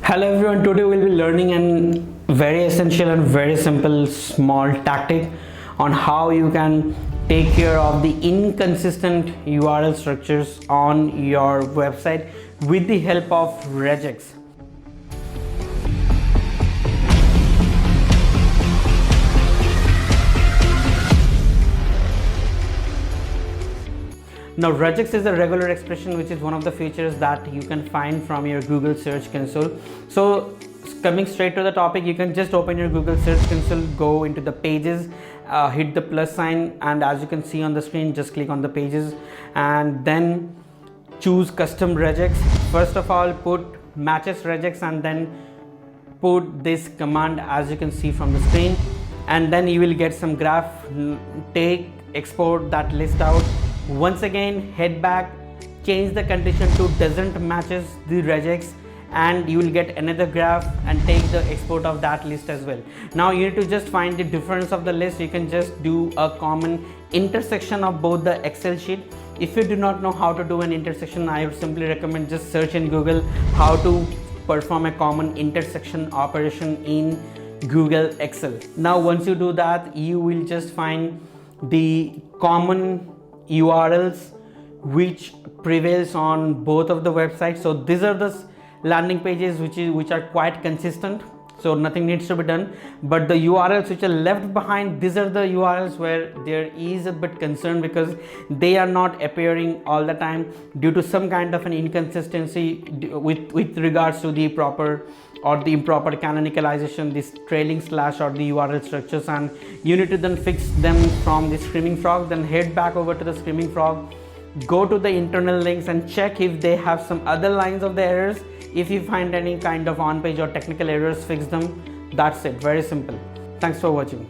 Hello everyone, today we'll be learning a very essential and very simple small tactic on how you can take care of the inconsistent URL structures on your website with the help of Regex. Now, regex is a regular expression, which is one of the features that you can find from your Google Search Console. So, coming straight to the topic, you can just open your Google Search Console, go into the pages, hit the plus sign, and as you can see on the screen, just click on the pages and then choose custom regex. First of all, put matches regex and then put this command as you can see from the screen, and then you will get some graph. Export that list out. Once again, head back, change the condition to doesn't matches the regex, and you will get another graph and take the export of that list as well. Now you need to just find the difference of the list. You can just do a common intersection of both the Excel sheet. If you do not know how to do an intersection, I would simply recommend just search in Google how to perform a common intersection operation in Google Excel. Now once you do that, you will just find the common URLs which prevails on both of the websites. So these are the landing pages which are quite consistent, so nothing needs to be done. But the URLs which are left behind, these are the URLs where there is a bit concern because they are not appearing all the time due to some kind of an inconsistency with regards to the proper or the improper canonicalization, this trailing slash or the URL structures, and you need to then fix them from the Screaming Frog. Then head back over to the Screaming Frog, go to the internal links and check if they have some other lines of the errors. If you find any kind of on-page or technical errors, fix them. That's it, very simple. Thanks for watching.